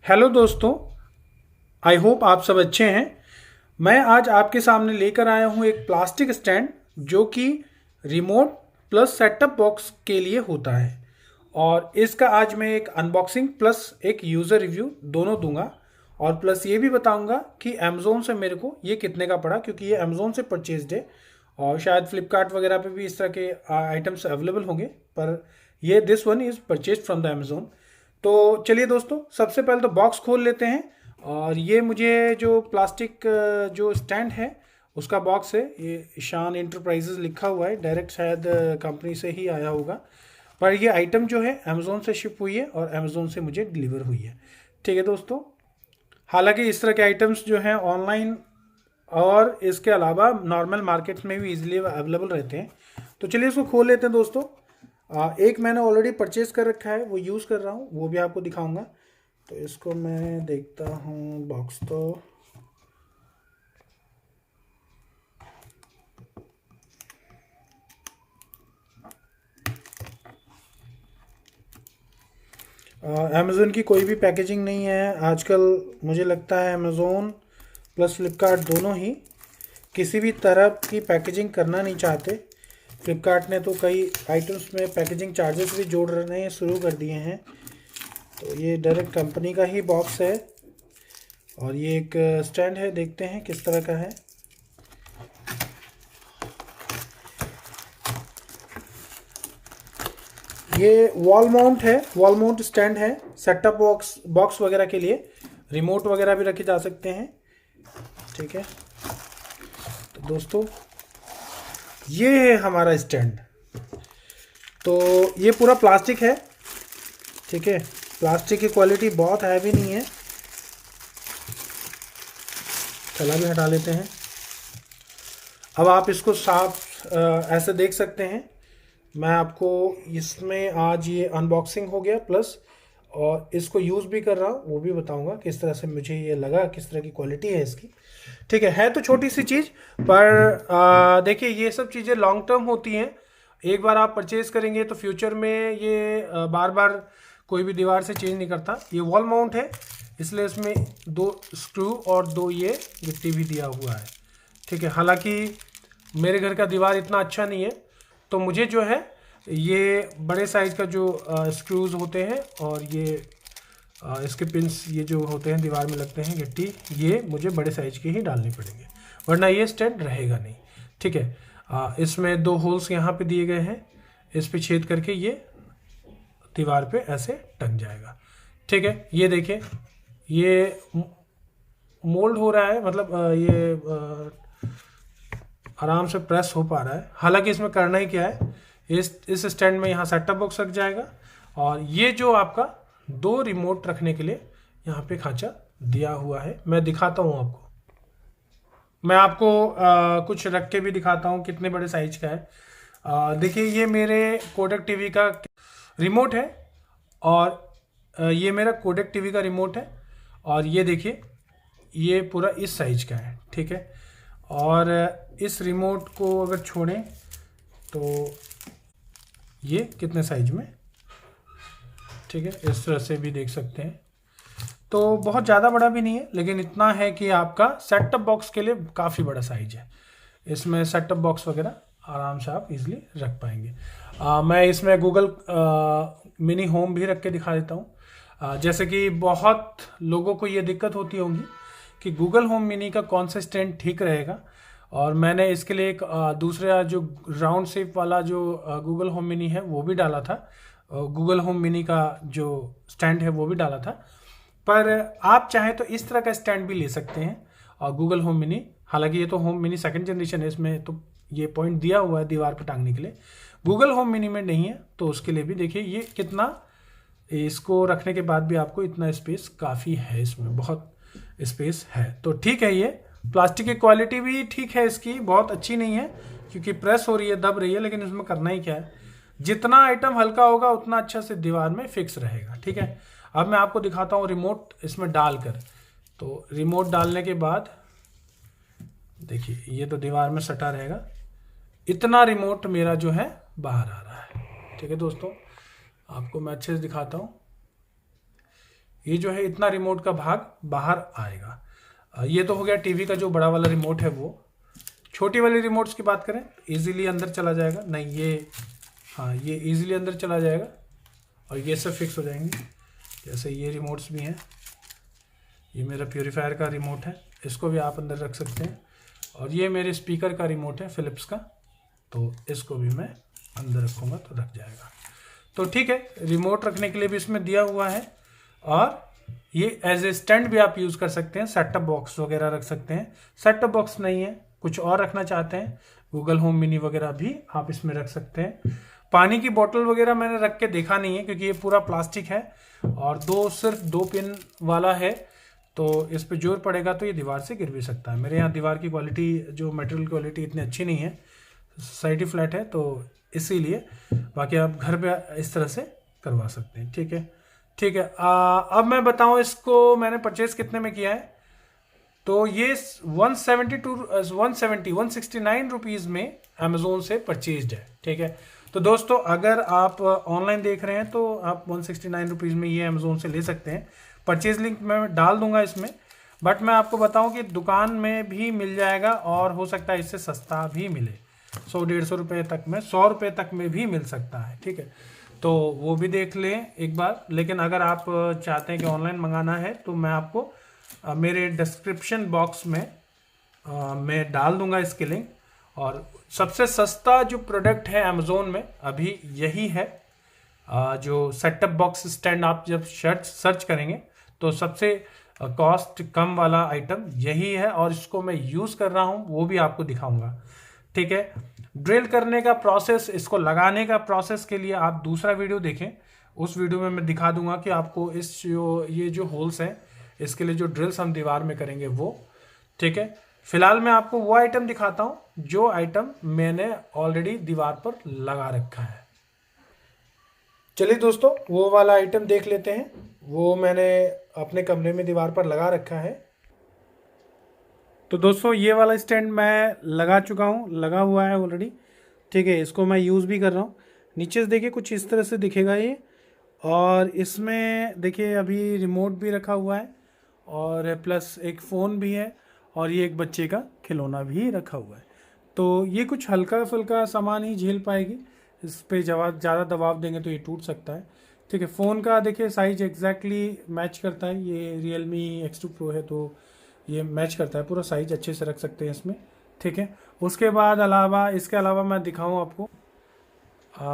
Hello दोस्तों। I hope आप सब अच्छे हैं। मैं आज आपके सामने लेकर आया हूं एक प्लास्टिक स्टैंड जो कि रिमोट प्लस सेटअप बॉक्स के लिए होता है। और इसका आज मैं एक अनबॉक्सिंग प्लस एक यूज़र रिव्यू दोनों दूंगा। और प्लस ये भी बताऊंगा कि अमेज़ोन से मेरे को ये कितने का पड़ा, क्योंकि ये अमेज़ोन से परचेज्ड है और शायद फ्लिपकार्ट वगैरह पे भी इस तरह के आइटम्स अवेलेबल होंगे, पर ये this one is purchase from the Amazon. तो चलिए दोस्तों, सबसे पहले तो बॉक्स खोल लेते हैं। और ये मुझे जो प्लास्टिक जो स्टैंड है उसका बॉक्स है। ये ईशान इंटरप्राइजेज लिखा हुआ है, डायरेक्ट शायद कंपनी से ही आया होगा। पर ये आइटम जो है अमेज़ोन से शिप हुई है और अमेज़ोन से मुझे डिलीवर हुई है। ठीक है दोस्तों। हालांकि इस तरह के आइटम्स जो हैं ऑनलाइन और इसके अलावा नॉर्मल मार्केट्स में भी इजीली अवेलेबल रहते हैं। तो चलिए इसको खोल लेते हैं दोस्तों। एक मैंने ऑलरेडी परचेज कर रखा है, वो यूज़ कर रहा हूँ, वो भी आपको दिखाऊंगा। तो इसको मैं देखता हूँ बॉक्स। तो अमेज़ोन की कोई भी पैकेजिंग नहीं है आजकल। मुझे लगता है अमेज़ोन प्लस फ्लिपकार्ट दोनों ही किसी भी तरह की पैकेजिंग करना नहीं चाहते। फ्लिपकार्ट ने तो कई आइटम्स में पैकेजिंग चार्जेस भी जोड़ रहे शुरू कर दिए हैं। तो ये डायरेक्ट कंपनी का ही बॉक्स है और ये एक स्टैंड है, देखते हैं किस तरह का है। ये वॉल माउंट है, वॉल माउंट स्टैंड है सेटअप बॉक्स बॉक्स वगैरह के लिए। रिमोट वगैरह भी रखे जा सकते हैं। ठीक है तो दोस्तों, ये है हमारा स्टैंड। तो ये पूरा प्लास्टिक है। ठीक है, प्लास्टिक की क्वालिटी बहुत हैवी नहीं है। थैला भी हटा लेते हैं। अब आप इसको साफ ऐसे देख सकते हैं। मैं आपको इसमें आज ये अनबॉक्सिंग हो गया प्लस और इसको यूज़ भी कर रहा हूँ, वो भी बताऊंगा किस तरह से मुझे ये लगा, किस तरह की क्वालिटी है इसकी। ठीक है तो छोटी सी चीज़, पर देखिए ये सब चीज़ें लॉन्ग टर्म होती हैं। एक बार आप परचेज करेंगे तो फ्यूचर में ये बार बार कोई भी दीवार से चेंज नहीं करता। ये वॉल माउंट है, इसलिए इसमें 2 स्क्रू और 2 ये गिट्टी भी दिया हुआ है। ठीक है, हालांकि मेरे घर का दीवार इतना अच्छा नहीं है, तो मुझे जो है ये बड़े साइज़ का जो स्क्रूज़ होते हैं और ये इसके पिंस ये जो होते हैं दीवार में लगते हैं गिट्टी, ये मुझे बड़े साइज़ के ही डालने पड़ेंगे, वरना ये स्टैंड रहेगा नहीं। ठीक है, इसमें 2 होल्स यहाँ पे दिए गए हैं, इस पे छेद करके ये दीवार पे ऐसे टंग जाएगा। ठीक है, ये देखिए ये मोल्ड हो रहा है, मतलब ये आराम से प्रेस हो पा रहा है। हालांकि इसमें करना ही क्या है, इस स्टैंड में यहाँ सेटअप बॉक्स रख जाएगा और ये जो आपका 2 रिमोट रखने के लिए यहाँ पे खांचा दिया हुआ है। मैं दिखाता हूँ आपको, मैं आपको कुछ रख के भी दिखाता हूँ कितने बड़े साइज का है। देखिए ये मेरे कोडेक टीवी का रिमोट है और ये मेरा कोडेक टीवी का रिमोट है और ये देखिए ये पूरा इस साइज का है। ठीक है, और इस रिमोट को अगर छोड़ें तो ये कितने साइज में, ठीक है, इस तरह से भी देख सकते हैं। तो बहुत ज़्यादा बड़ा भी नहीं है, लेकिन इतना है कि आपका सेटअप बॉक्स के लिए काफ़ी बड़ा साइज है। इसमें सेटअप बॉक्स वगैरह आराम से आप इजीली रख पाएंगे। मैं इसमें गूगल मिनी होम भी रख के दिखा देता हूँ। जैसे कि बहुत लोगों को ये दिक्कत होती होगी कि गूगल होम मिनी का कौन सा स्टैंड ठीक रहेगा, और मैंने इसके लिए एक दूसरा जो राउंड शेप वाला जो गूगल होम मिनी है वो भी डाला था। गूगल होम मिनी का जो स्टैंड है वो भी डाला था। पर आप चाहें तो इस तरह का स्टैंड भी ले सकते हैं और गूगल होम मिनी, हालांकि ये तो होम मिनी 2nd जनरेशन है, इसमें तो ये पॉइंट दिया हुआ है दीवार पर टांगने के लिए। गूगल होम मिनी में नहीं है, तो उसके लिए भी देखिए ये कितना, इसको रखने के बाद भी आपको इतना स्पेस काफ़ी है, इसमें बहुत स्पेस है। तो ठीक है, ये प्लास्टिक की क्वालिटी भी ठीक है, इसकी बहुत अच्छी नहीं है क्योंकि प्रेस हो रही है, दब रही है, लेकिन इसमें करना ही क्या है, जितना आइटम हल्का होगा उतना अच्छा से दीवार में फिक्स रहेगा। ठीक है, अब मैं आपको दिखाता हूँ रिमोट इसमें डालकर। तो रिमोट डालने के बाद देखिए ये तो दीवार में सटा रहेगा, इतना रिमोट मेरा जो है बाहर आ रहा है। ठीक है दोस्तों, आपको मैं अच्छे से दिखाता हूँ। ये जो है इतना रिमोट का भाग बाहर आएगा। ये तो हो गया टीवी का जो बड़ा वाला रिमोट है वो। छोटी वाली रिमोट्स की बात करें इजीली अंदर चला जाएगा, नहीं ये, हाँ ये इजीली अंदर चला जाएगा और ये सब फिक्स हो जाएंगे। जैसे ये रिमोट्स भी हैं, ये मेरा प्यूरीफायर का रिमोट है, इसको भी आप अंदर रख सकते हैं। और ये मेरे स्पीकर का रिमोट है फिलिप्स का, तो इसको भी मैं अंदर रखूँगा तो रख जाएगा। तो ठीक है, रिमोट रखने के लिए भी इसमें दिया हुआ है। और ये एज ए स्टैंड भी आप यूज़ कर सकते हैं, सेट टॉप बॉक्स वगैरह रख सकते हैं। सेट टॉप बॉक्स नहीं है, कुछ और रखना चाहते हैं, गूगल होम मिनी वगैरह भी आप इसमें रख सकते हैं। पानी की बोतल वगैरह मैंने रख के देखा नहीं है क्योंकि ये पूरा प्लास्टिक है और सिर्फ दो पिन वाला है, तो इस पे जोर पड़ेगा तो ये दीवार से गिर भी सकता है। मेरे यहाँ दीवार की क्वालिटी, जो मटेरियल क्वालिटी इतनी अच्छी नहीं है, सोसाइटी फ्लैट है, तो इसीलिए। बाकी आप घर पे इस तरह से करवा सकते हैं। ठीक है, ठीक है। अब मैं बताऊं इसको मैंने परचेज कितने में किया है। तो ये 169 रुपीज़ में अमेज़ोन से परचेज्ड है। ठीक है, तो दोस्तों अगर आप ऑनलाइन देख रहे हैं तो आप 169 रुपीज़ में ये अमेज़ोन से ले सकते हैं। परचेज लिंक मैं डाल दूंगा इसमें, बट मैं आपको बताऊं कि दुकान में भी मिल जाएगा और हो सकता है इससे सस्ता भी मिले, 100-150 रुपये तक में, 100 रुपये तक में भी मिल सकता है। ठीक है, तो वो भी देख लें एक बार। लेकिन अगर आप चाहते हैं कि ऑनलाइन मंगाना है तो मैं आपको मेरे डिस्क्रिप्शन बॉक्स में मैं डाल दूंगा इसके लिंक। और सबसे सस्ता जो प्रोडक्ट है अमेज़ोन में अभी यही है। जो सेटअप बॉक्स स्टैंड आप जब सर्च करेंगे तो सबसे कॉस्ट कम वाला आइटम यही है और इसको मैं यूज़ कर रहा हूँ, वो भी आपको दिखाऊंगा। ठीक है, ड्रिल करने का प्रोसेस, इसको लगाने का प्रोसेस के लिए आप दूसरा वीडियो देखें, उस वीडियो में मैं दिखा दूंगा कि आपको ये जो होल्स हैं इसके लिए जो ड्रिल्स हम दीवार में करेंगे वो। ठीक है, फिलहाल मैं आपको वो आइटम दिखाता हूँ जो आइटम मैंने ऑलरेडी दीवार पर लगा रखा है। चलिए दोस्तों वो वाला आइटम देख लेते हैं, वो मैंने अपने कमरे में दीवार पर लगा रखा है। तो दोस्तों ये वाला स्टैंड मैं लगा चुका हूँ, लगा हुआ है ऑलरेडी। ठीक है, इसको मैं यूज़ भी कर रहा हूँ। नीचे से देखिए कुछ इस तरह से दिखेगा ये, और इसमें देखिए अभी रिमोट भी रखा हुआ है और प्लस एक फ़ोन भी है और ये एक बच्चे का खिलौना भी रखा हुआ है। तो ये कुछ हल्का फुल्का सामान ही झेल पाएगी, इस पर ज़्यादा दबाव देंगे तो ये टूट सकता है। ठीक है, फ़ोन का देखिए साइज एग्जैक्टली मैच करता है, ये Realme X2 Pro है तो ये मैच करता है, पूरा साइज अच्छे से रख सकते हैं इसमें। ठीक है, उसके बाद इसके अलावा मैं दिखाऊं आपको,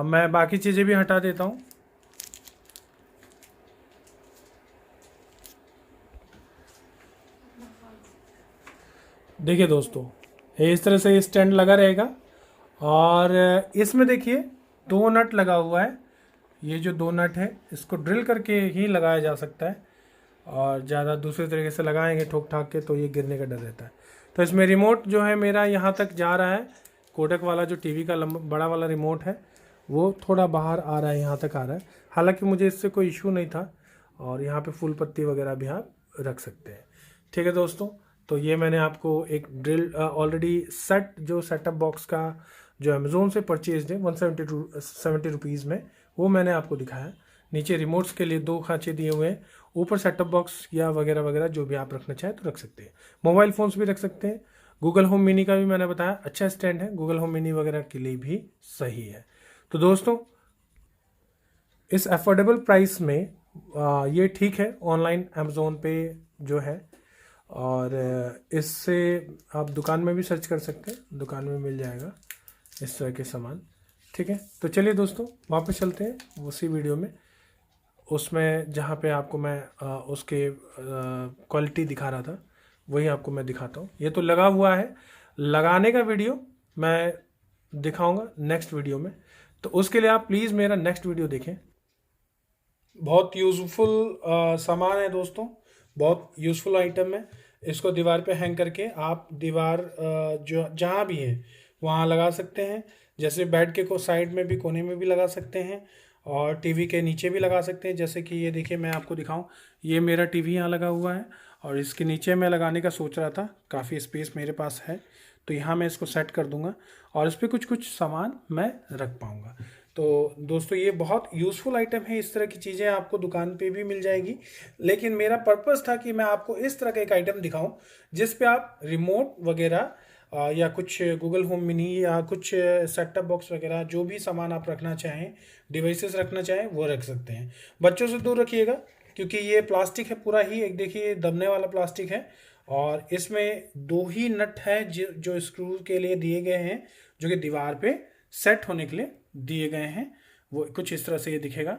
मैं बाकी चीज़ें भी हटा देता हूं। देखिए दोस्तों इस तरह से स्टैंड लगा रहेगा और इसमें देखिए 2 नट लगा हुआ है। ये जो 2 नट है इसको ड्रिल करके ही लगाया जा सकता है और ज़्यादा दूसरे तरीके से लगाएंगे ठोक ठाक के तो ये गिरने का डर रहता है। तो इसमें रिमोट जो है मेरा यहाँ तक जा रहा है, कोडक वाला जो टीवी का बड़ा वाला रिमोट है वो थोड़ा बाहर आ रहा है, यहाँ तक आ रहा है। हालांकि मुझे इससे कोई इशू नहीं था और यहाँ पे फूल पत्ती वगैरह भी आप रख सकते हैं। ठीक है दोस्तों, तो ये मैंने आपको एक ड्रिल ऑलरेडी सेटअप बॉक्स का जो अमेज़ोन से परचेज है 170 रुपीज़ में, वो मैंने आपको दिखाया। नीचे रिमोट्स के लिए 2 खांचे दिए हुए हैं, ऊपर सेटअप बॉक्स या वगैरह वगैरह जो भी आप रखना चाहें तो रख सकते हैं। मोबाइल फ़ोन्स भी रख सकते हैं। गूगल होम मिनी का भी मैंने बताया, अच्छा स्टैंड है, गूगल होम मिनी वगैरह के लिए भी सही है। तो दोस्तों इस अफोर्डेबल प्राइस में ये ठीक है ऑनलाइन अमेज़ोन पे जो है, और इससे आप दुकान में भी सर्च कर सकते हैं, दुकान में मिल जाएगा इस तरह के सामान। ठीक है, तो चलिए दोस्तों वापस चलते हैं उसी वीडियो में, उसमें जहाँ पे आपको मैं उसके क्वालिटी दिखा रहा था वही आपको मैं दिखाता हूँ। ये तो लगा हुआ है, लगाने का वीडियो मैं दिखाऊंगा नेक्स्ट वीडियो में, तो उसके लिए आप प्लीज़ मेरा नेक्स्ट वीडियो देखें। बहुत यूज़फुल सामान है दोस्तों, बहुत यूज़फुल आइटम है। इसको दीवार पे हैंग करके आप दीवार जो जहाँ भी है वहाँ लगा सकते हैं। जैसे बेड के को साइड में भी, कोने में भी लगा सकते हैं और टीवी के नीचे भी लगा सकते हैं। जैसे कि ये देखिए मैं आपको दिखाऊं, ये मेरा टीवी यहाँ लगा हुआ है और इसके नीचे मैं लगाने का सोच रहा था, काफ़ी स्पेस मेरे पास है तो यहाँ मैं इसको सेट कर दूंगा और इस पर कुछ सामान मैं रख पाऊँगा। तो दोस्तों ये बहुत यूज़फुल आइटम है, इस तरह की चीज़ें आपको दुकान पे भी मिल जाएगी, लेकिन मेरा पर्पस था कि मैं आपको इस तरह का एक आइटम दिखाऊं जिस पे आप रिमोट वगैरह या कुछ गूगल होम मिनी या कुछ सेट टॉप बॉक्स वगैरह जो भी सामान आप रखना चाहें, डिवाइसेस रखना चाहें, वो रख सकते हैं। बच्चों से दूर रखिएगा क्योंकि ये प्लास्टिक है पूरा ही, एक देखिए दबने वाला प्लास्टिक है, और इसमें 2 ही नट है जो स्क्रू के लिए दिए गए हैं, जो कि दीवार पे सेट होने के लिए दिए गए हैं। वो कुछ इस तरह से ये दिखेगा,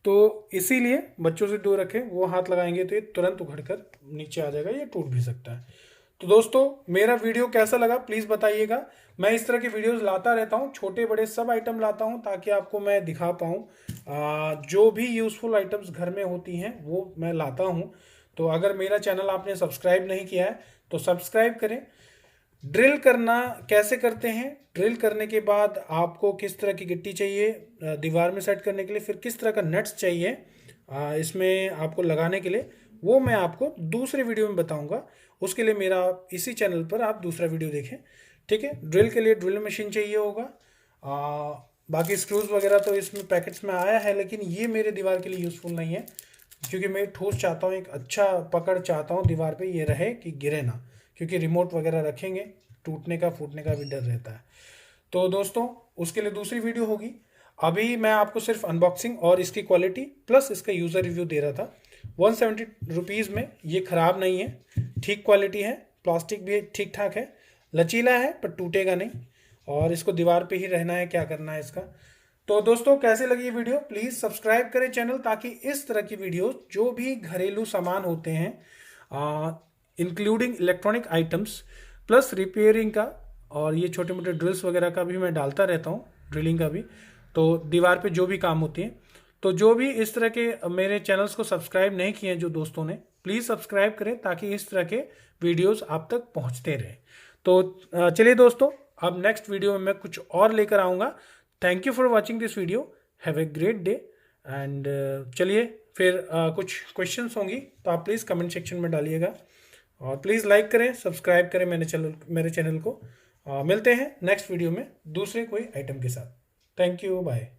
तो इसीलिए बच्चों से दूर रखें, वो हाथ लगाएंगे तो ये तुरंत उखड़कर नीचे आ जाएगा, ये टूट भी सकता है। तो दोस्तों मेरा वीडियो कैसा लगा प्लीज़ बताइएगा। मैं इस तरह के वीडियोस लाता रहता हूँ, छोटे बड़े सब आइटम लाता हूँ ताकि आपको मैं दिखा पाऊँ जो भी यूज़फुल आइटम्स घर में होती हैं वो मैं लाता हूँ। तो अगर मेरा चैनल आपने सब्सक्राइब नहीं किया है तो सब्सक्राइब करें। ड्रिल करना कैसे करते हैं, ड्रिल करने के बाद आपको किस तरह की गिट्टी चाहिए दीवार में सेट करने के लिए, फिर किस तरह का नट्स चाहिए इसमें आपको लगाने के लिए, वो मैं आपको दूसरे वीडियो में बताऊंगा। उसके लिए मेरा इसी चैनल पर आप दूसरा वीडियो देखें, ठीक है। ड्रिल के लिए ड्रिल मशीन चाहिए होगा, बाकी स्क्रूज वगैरह तो इसमें पैकेट्स में आया है, लेकिन ये मेरे दीवार के लिए यूज़फुल नहीं है क्योंकि मैं ठोस चाहता हूँ, एक अच्छा पकड़ चाहता हूँ दीवार पे ये रहे कि गिरे ना, क्योंकि रिमोट वगैरह रखेंगे टूटने का फूटने का भी डर रहता है। तो दोस्तों उसके लिए दूसरी वीडियो होगी। अभी मैं आपको सिर्फ अनबॉक्सिंग और इसकी क्वालिटी प्लस इसका यूज़र रिव्यू दे रहा था। 170 रुपीज़ में ये ख़राब नहीं है, ठीक क्वालिटी है, प्लास्टिक भी ठीक ठाक है, लचीला है पर टूटेगा नहीं, और इसको दीवार पे ही रहना है, क्या करना है इसका। तो दोस्तों कैसे लगी ये वीडियो, प्लीज़ सब्सक्राइब करें चैनल, ताकि इस तरह की वीडियो जो भी घरेलू सामान होते हैं including electronic items plus repairing का, और ये छोटे मोटे ड्रिल्स वगैरह का भी मैं डालता रहता हूँ, ड्रिलिंग का भी, तो दीवार पे जो भी काम होती हैं, तो जो भी इस तरह के मेरे चैनल्स को सब्सक्राइब नहीं किए हैं जो दोस्तों ने, प्लीज़ सब्सक्राइब करें ताकि इस तरह के वीडियोस आप तक पहुंचते रहें। तो चलिए दोस्तों अब नेक्स्ट वीडियो में मैं कुछ और लेकर आऊँगा। Thank you for watching this video, have a great day and चलिए फिर कुछ क्वेश्चंस होंगी तो आप प्लीज़ कमेंट सेक्शन में डालिएगा, और प्लीज़ लाइक करें, सब्सक्राइब करें मेरे चैनल को। मिलते हैं नेक्स्ट वीडियो में दूसरे कोई आइटम के साथ। Thank you, bye.